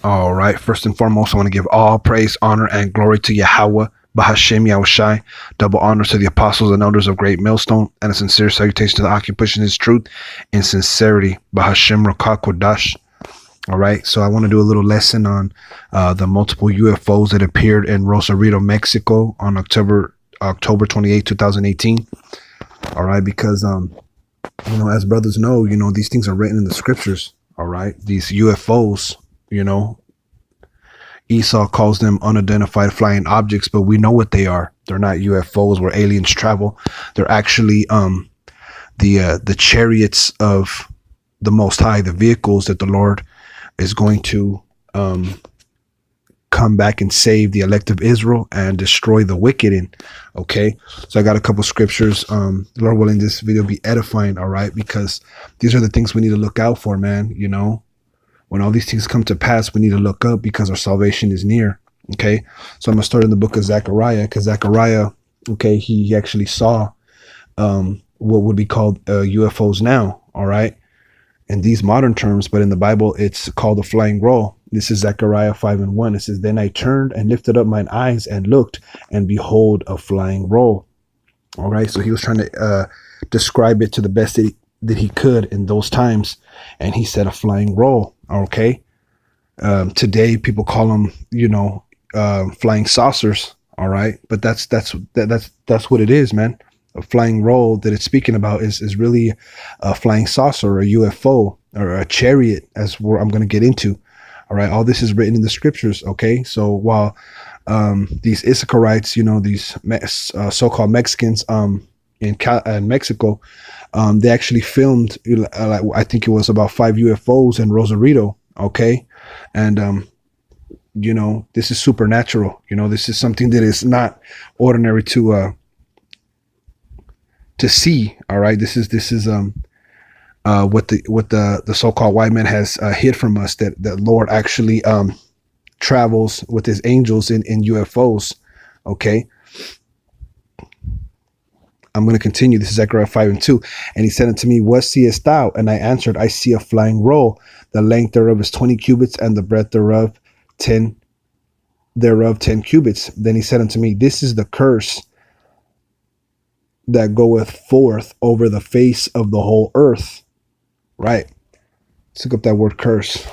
All right. First and foremost, I want to give all praise, honor, and glory to Yahawah, bahasham, Yahawashi. Double honor to the apostles and elders of Great Millstone, and a sincere salutation to the occupation of his truth in sincerity. Bahasham, rawchaa, qadash. All right. So I want to do a little lesson on the multiple UFOs that appeared in Rosarito, Mexico on October 28, 2018. All right. Because, as brothers know, these things are written in the scriptures. All right. These UFOs, Esau calls them unidentified flying objects, but we know what they are. They're not UFOs where aliens travel. They're actually the chariots of the Most High, the vehicles that the Lord is going to come back and save the elect of Israel and destroy the wicked in. Okay, so I got a couple scriptures. Lord willing, this video be edifying. All right, because these are the things we need to look out for, man. When all these things come to pass, we need to look up because our salvation is near. Okay, so I'm gonna start in the book of Zechariah, because Zechariah, okay, he actually saw what would be called UFOs now. All right, in these modern terms, but in the Bible, it's called a flying roll. This is Zechariah 5:1. It says, "Then I turned and lifted up mine eyes and looked, and behold, a flying roll." All right, so he was trying to describe it to the best that he could in those times, and he said a flying roll. Okay, today people call them, flying saucers. All right, but that's what it is, man. A flying roll that it's speaking about is really a flying saucer, or a UFO, or a chariot, as I'm going to get into. All right, all this is written in the scriptures. Okay, so while these Issacharites, these so-called Mexicans in Mexico, they actually filmed, I think it was about 5 UFOs in Rosarito. Okay, and this is supernatural. This is something that is not ordinary to see. All right, this is what the so-called white man has hid from us, that the Lord actually travels with his angels in UFOs. Okay, I'm going to continue. This is Zechariah 5:2. "And he said unto me, What seest thou? And I answered, I see a flying roll. The length thereof is 20 cubits, and the breadth thereof 10 cubits. Then he said unto me, This is the curse that goeth forth over the face of the whole earth." Right. Let's look up that word curse.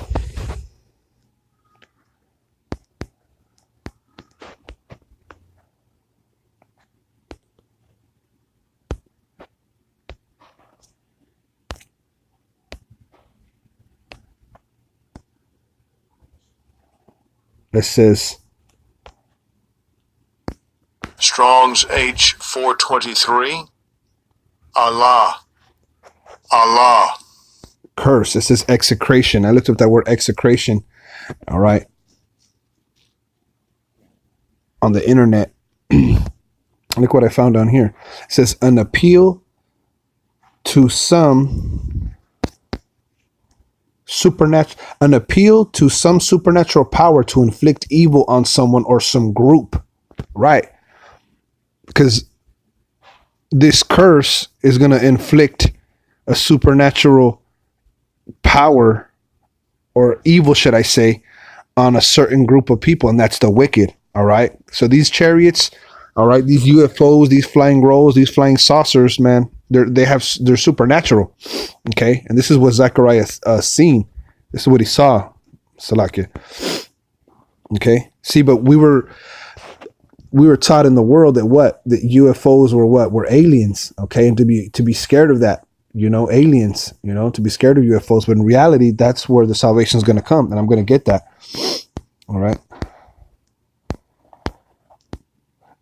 It says Strong's H 423. Allah. curse. It says execration. I looked up that word execration. All right. On the internet. Look what I found down here. It says an appeal to some supernatural power to inflict evil on someone or some group. Right. Because this curse is going to inflict a supernatural power, or evil, should I say, on a certain group of people, and that's the wicked. All right. So these chariots, all right, these UFOs, these flying rolls, these flying saucers, man, they're supernatural. Okay, and this is what Zechariah seen. This is what he saw. Salakia. Okay. See, but we were taught in the world that UFOs were aliens. Okay, and to be scared of that, aliens, to be scared of UFOs. But in reality, that's where the salvation is going to come, and I'm going to get that. All right.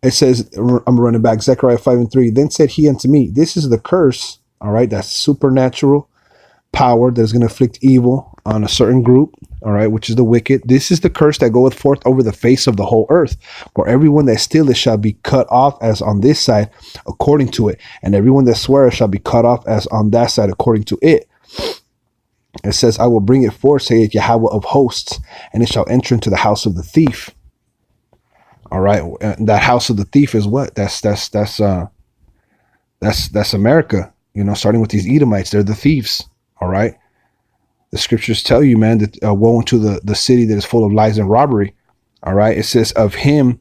It says, I'm running back, Zechariah 5:3. Then said he unto me, This is the curse. All right, that's supernatural power that is going to inflict evil on a certain group. All right, which is the wicked. This is the curse that goeth forth over the face of the whole earth. For everyone that stealeth shall be cut off as on this side, according to it. And everyone that sweareth shall be cut off as on that side, according to it. It says, I will bring it forth, saith Yahawah of hosts, and it shall enter into the house of the thief. All right, that house of the thief is what? That's America. Starting with these Edomites, they're the thieves. All right, The scriptures tell you, man, that woe unto the city that is full of lies and robbery. All right. It says of him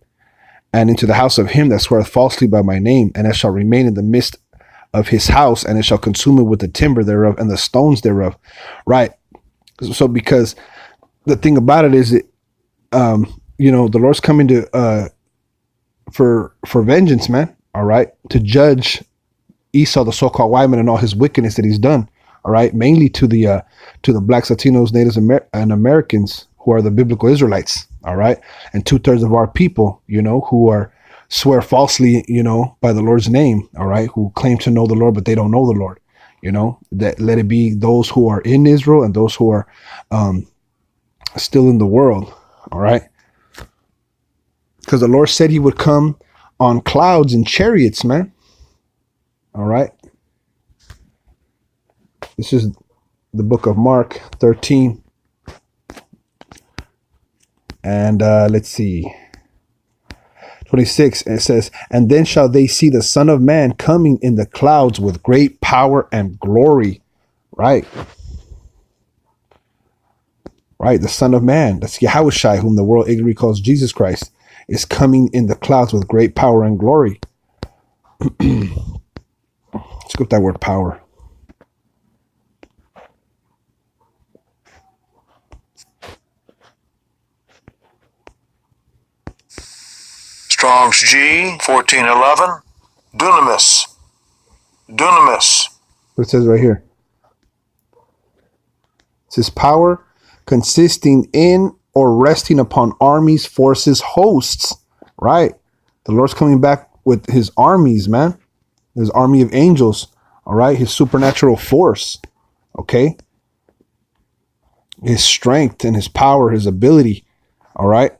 and into the house of him that sweareth falsely by my name, and it shall remain in the midst of his house, and it shall consume it with the timber thereof and the stones thereof. Right. So because the thing about it is that, the Lord's coming to, for vengeance, man. All right. To judge Esau, the so-called white man, and all his wickedness that he's done. All right. Mainly to the blacks, Latinos, natives, and Americans who are the biblical Israelites. All right. And 2/3 of our people, who are swear falsely, by the Lord's name. All right. Who claim to know the Lord, but they don't know the Lord. That let it be those who are in Israel and those who are still in the world. All right. Because the Lord said he would come on clouds and chariots, man. All right. This is the book of Mark 13. And let's see. 26. And it says, and then shall they see the Son of Man coming in the clouds with great power and glory. Right. Right. The Son of Man. That's Yahawashi, whom the world ignorantly calls Jesus Christ, is coming in the clouds with great power and glory. Let's go with that word power. Strong's G 1411. Dunamis. Dunamis. What it says right here. It says power consisting in or resting upon armies, forces, hosts. Right. The Lord's coming back with his armies, man. His army of angels. All right. His supernatural force. Okay. His strength and his power, his ability. All right.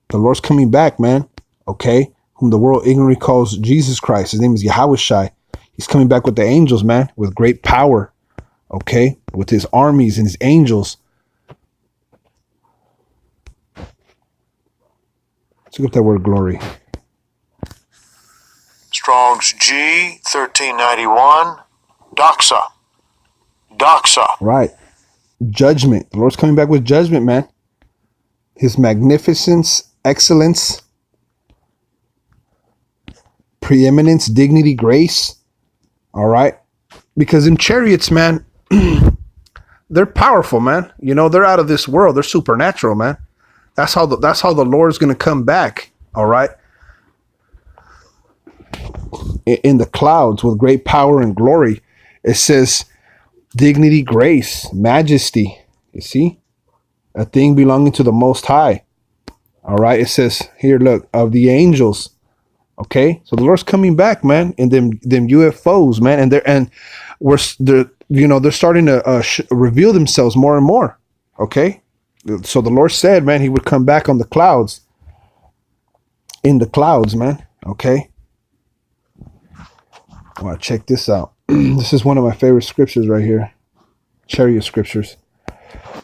The Lord's coming back, man. Okay. Whom the world ignorantly calls Jesus Christ. His name is Yahawashi. He's coming back with the angels, man, with great power. Okay. With his armies and his angels. Let's look at that word glory. Strong's G 1391. Doxa. Doxa. Right. Judgment. The Lord's coming back with judgment, man. His magnificence, excellence, preeminence, dignity, grace. All right. Because in chariots, man, they're powerful, man. They're out of this world. They're supernatural, man. That's how the Lord's going to come back. All right. In the clouds with great power and glory. It says dignity, grace, majesty. You see? A thing belonging to the Most High. All right. It says here, look, of the angels. Okay. So the Lord's coming back, man, in them UFOs, man. And they're starting to reveal themselves more and more. Okay. So the Lord said, man, he would come back on the clouds. In the clouds, man. Okay. Well, check this out. This is one of my favorite scriptures right here. Chariot scriptures.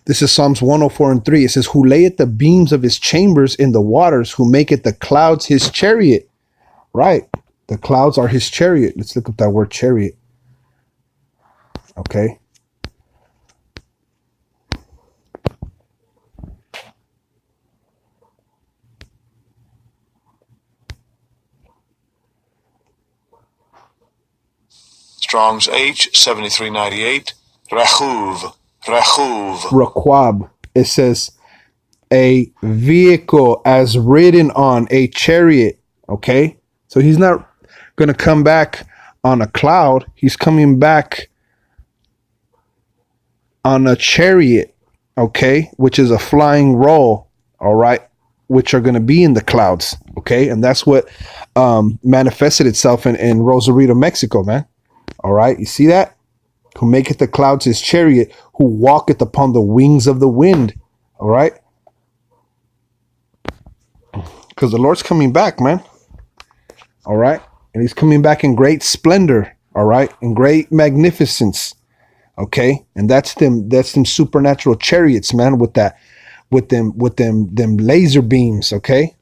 This is Psalms 104:3. It says, who layeth the beams of his chambers in the waters, who maketh the clouds his chariot. Right. The clouds are his chariot. Let's look up that word chariot. Okay. Strong's H 7398. Rechuv. Rechuv. Raquab. It says a vehicle as ridden on a chariot. Okay. So he's not going to come back on a cloud. He's coming back on a chariot. Okay. Which is a flying roll. All right. Which are going to be in the clouds. Okay. And that's what manifested itself in Rosarito, Mexico, man. All right. You see that? Who maketh the clouds his chariot, who walketh upon the wings of the wind. All right. Because the Lord's coming back, man. All right. And he's coming back in great splendor. All right. In great magnificence. Okay. And that's them supernatural chariots, man, with them laser beams. Okay.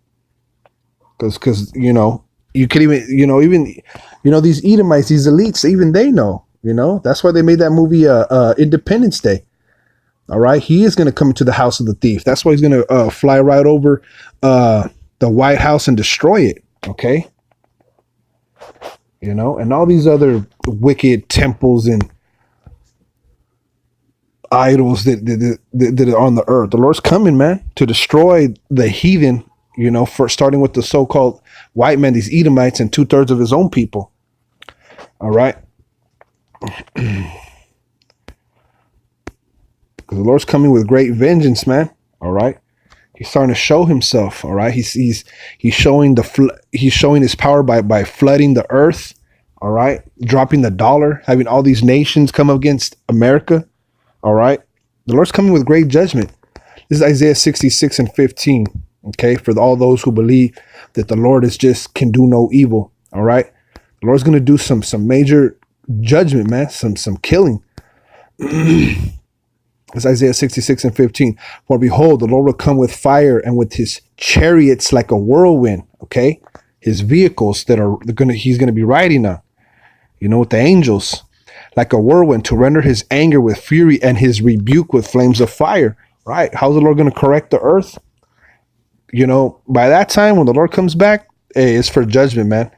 Because you could even these Edomites, these elites, even they know, that's why they made that movie Independence Day. All right. He is going to come into the house of the thief. That's why he's going to fly right over the White House and destroy it. Okay. You know, and all these other wicked temples and idols that are on the earth. The Lord's coming, man, to destroy the heathen, you know, for starting with the so-called white men, these Edomites, and 2/3 of his own people. All right. Because the Lord's coming with great vengeance, man. All right. He's starting to show himself. All right. He's showing he's showing his power by flooding the earth. All right. Dropping the dollar, having all these nations come against America. All right. The Lord's coming with great judgment. This is Isaiah 66:15. Okay. For all those who believe that the Lord is just can do no evil. All right. The Lord's going to do some major judgment, man. Some killing. It's Isaiah 66:15. For behold, the Lord will come with fire and with his chariots like a whirlwind. Okay. His vehicles he's going to be riding on, you know, with the angels, like a whirlwind, to render his anger with fury and his rebuke with flames of fire. Right. How's the Lord going to correct the earth? You know, by that time, when the Lord comes back, it's for judgment, man.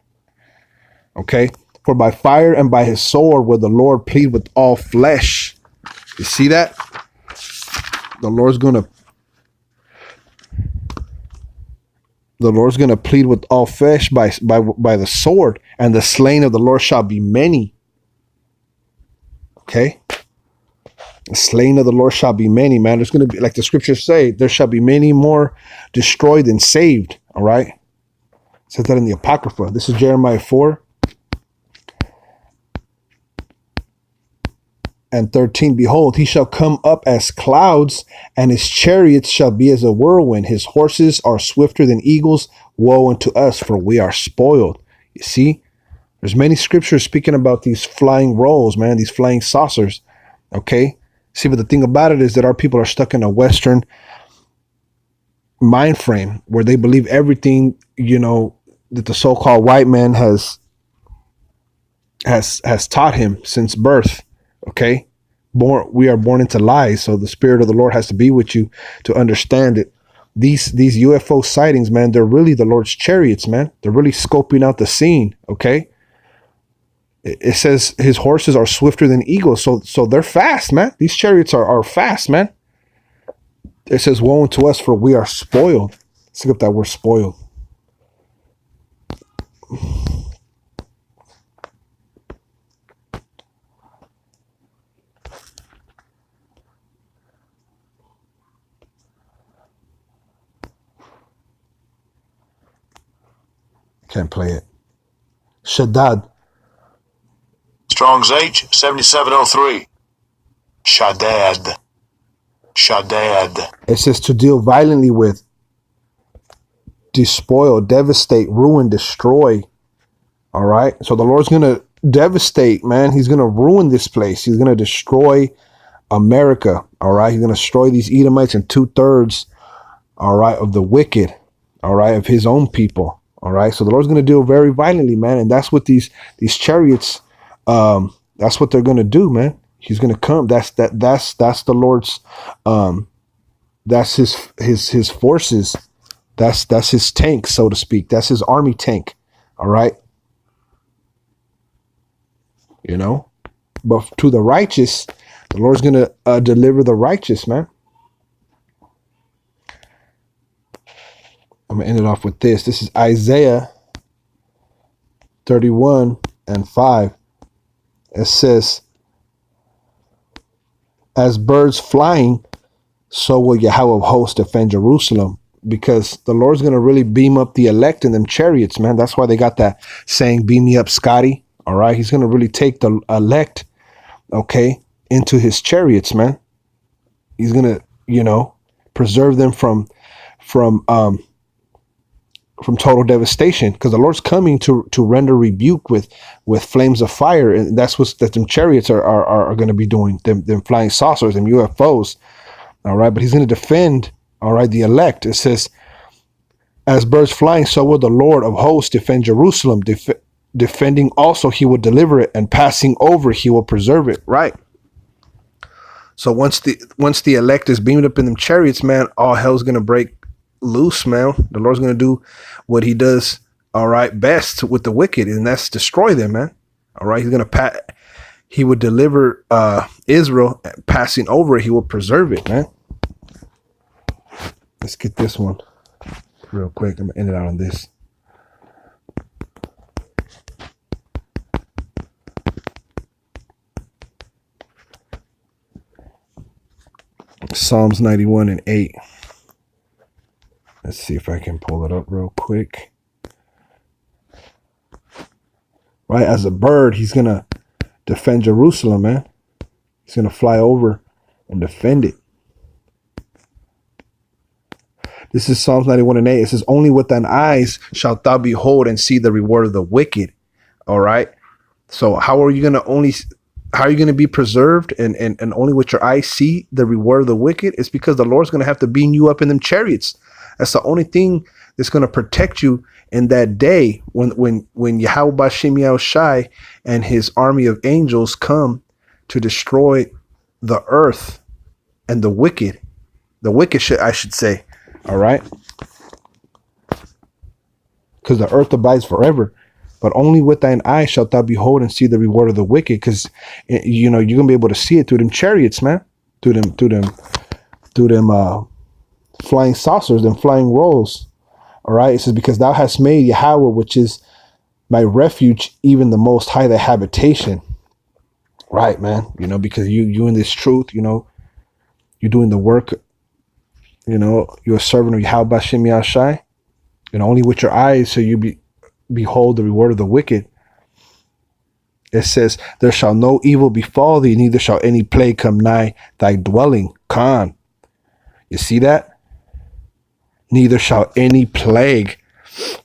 Okay. For by fire and by his sword will the Lord plead with all flesh. You see that? The Lord's gonna plead with all flesh by the sword, and the slain of the Lord shall be many. Okay? The slain of the Lord shall be many, man. There's gonna be, like the scriptures say, there shall be many more destroyed than saved. All right? It says that in the Apocrypha. This is Jeremiah 4:13. Behold, he shall come up as clouds, and his chariots shall be as a whirlwind. His horses are swifter than eagles. Woe unto us, for we are spoiled. You see, there's many scriptures speaking about these flying rolls, man, these flying saucers. Okay. See, but the thing about it is that our people are stuck in a Western mind frame where they believe everything, you know, that the so-called white man has taught him since birth. Okay, we are born into lies, so the Spirit of the Lord has to be with you to understand it. These UFO sightings, man, they're really the Lord's chariots, man. They're really scoping out the scene. Okay, it says his horses are swifter than eagles, so they're fast, man. These chariots are fast, man. It says, "Woe unto us, for we are spoiled." Let's look up that word, spoiled. Can't play it. Shaddad. Strong's H 7703. Shaddad. Shaddad. It says to deal violently with, despoil, devastate, ruin, destroy. All right. So the Lord's going to devastate, man. He's going to ruin this place. He's going to destroy America. All right. He's going to destroy these Edomites and 2/3, all right, of the wicked, all right, of his own people. All right. So the Lord's going to deal very violently, man. And that's what these chariots, that's what they're going to do, man. He's going to come. That's the Lord's, that's his forces. That's his tank, so to speak. That's his army tank. All right. You know, but to the righteous, the Lord's going to deliver the righteous, man. I'm going to end it off with this. This is Isaiah 31:5. It says, as birds flying, so will Yahawah of hosts defend Jerusalem. Because the Lord's going to really beam up the elect in them chariots, man. That's why they got that saying, beam me up, Scotty. All right. He's going to really take the elect, okay, into his chariots, man. He's going to, you know, preserve them from total devastation, because the Lord's coming to render rebuke with flames of fire, and that's what them chariots are going to be doing. Them flying saucers, them UFOs. All right, but he's going to defend. All right, the elect. It says, as birds flying, so will the Lord of hosts defend Jerusalem. Defending also, he will deliver it, and passing over, he will preserve it. Right. So once the elect is beamed up in them chariots, man, all hell's gonna break loose, man. The Lord's gonna do what he does, all right, best with the wicked, and that's destroy them, man. All right, he would deliver Israel, passing over it, he will preserve it, man. Let's get this one real quick. I'm gonna end it out on this. Psalms 91 and 8. Let's see if I can pull it up real quick. Right, as a bird, he's gonna defend Jerusalem, man. He's gonna fly over and defend it. This is Psalms 91 and 8. It says, only with thine eyes shalt thou behold and see the reward of the wicked. All right. So how are you gonna be preserved and only with your eyes see the reward of the wicked? It's because the Lord's gonna have to beam you up in them chariots. That's the only thing that's gonna protect you in that day when Yahawashi and his army of angels come to destroy the earth and the wicked. The wicked, I should say. All right. Because the earth abides forever. But only with thine eyes shalt thou behold and see the reward of the wicked. Because you're gonna be able to see it through them chariots, man. Through them flying saucers, them flying rolls. All right. It says, because thou hast made Yahawah, which is my refuge, even the most high thy habitation. Right, man. Because you in this truth, you're doing the work. You're a servant of Yahawashi. Only with your eyes so you behold the reward of the wicked. It says, there shall no evil befall thee, neither shall any plague come nigh thy dwelling. Khan. You see that? Neither shall any plague.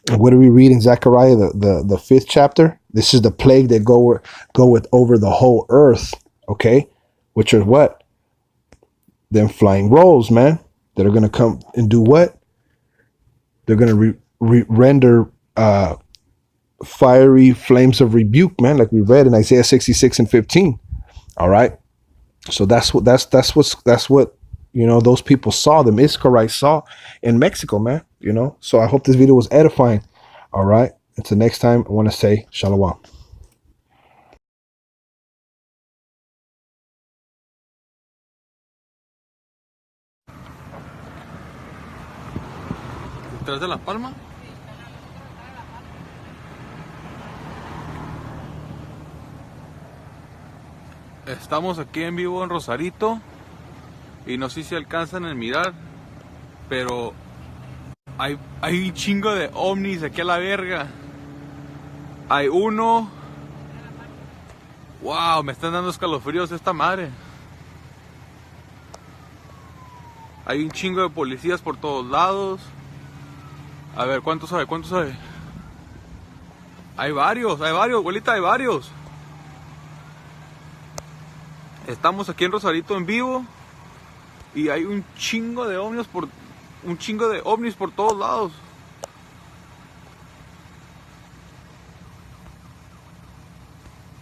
And what do we read in Zechariah, the 5th chapter? This is the plague that goeth over the whole earth. Okay? Which are what? Them flying rolls, man. That are going to come and do what? They're going to render fiery flames of rebuke, man, like we read in Isaiah 66 and 15. All right. So that's what those people saw, the Israelites saw in Mexico, man. So I hope this video was edifying. All right. Until next time, I want to say shalom. ¿Detrás de la palma? Estamos aquí en vivo en Rosarito y no sé si alcanzan a mirar, pero hay un chingo de ovnis aquí a la verga. Hay uno. Wow, me están dando escalofríos esta madre. Hay un chingo de policías por todos lados. A ver, ¿cuánto sabe? ¿Cuánto sabe? Hay varios, abuelita, hay varios. Estamos aquí en Rosarito en vivo y hay un chingo de ovnis por todos lados.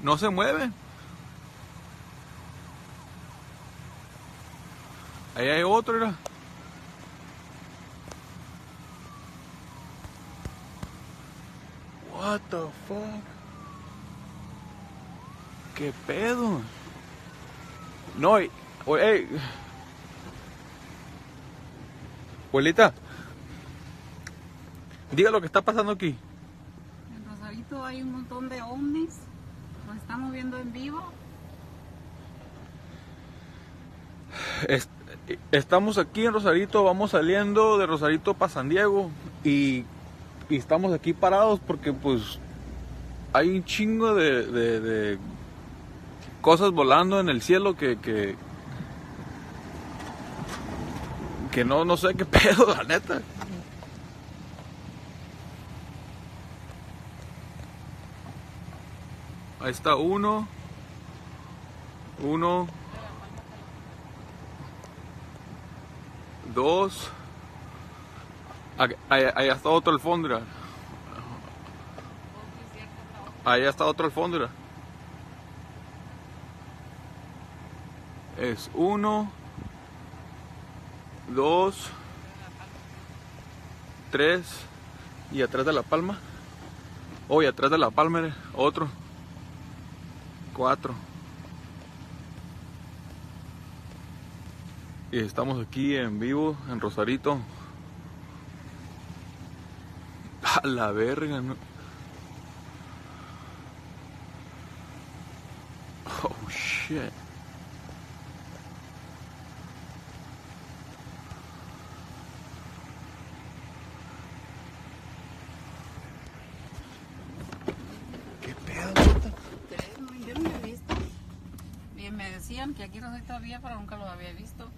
No se mueven. Ahí hay otro, mira. What the fuck? ¿Qué pedo? No, hey, abuelita, diga lo que está pasando aquí. En Rosarito hay un montón de ovnis. Los estamos viendo en vivo. Estamos aquí en Rosarito, vamos saliendo de Rosarito para San Diego y estamos aquí parados porque pues hay un chingo de cosas volando en el cielo que no sé qué pedo, la neta. Ahí está uno, dos, ahí está otro al fondo, mira. Ahí está otro al fondo, mira. Es 1, 2, 3 y atrás de la palma. Oh, y atrás de la palma otro. 4. Y estamos aquí en vivo en Rosarito. A la verga, ¿no? Oh shit. ¿Qué pedo, chota? Yo no lo he visto. Bien, me decían que aquí Rosarito había, pero nunca lo había visto.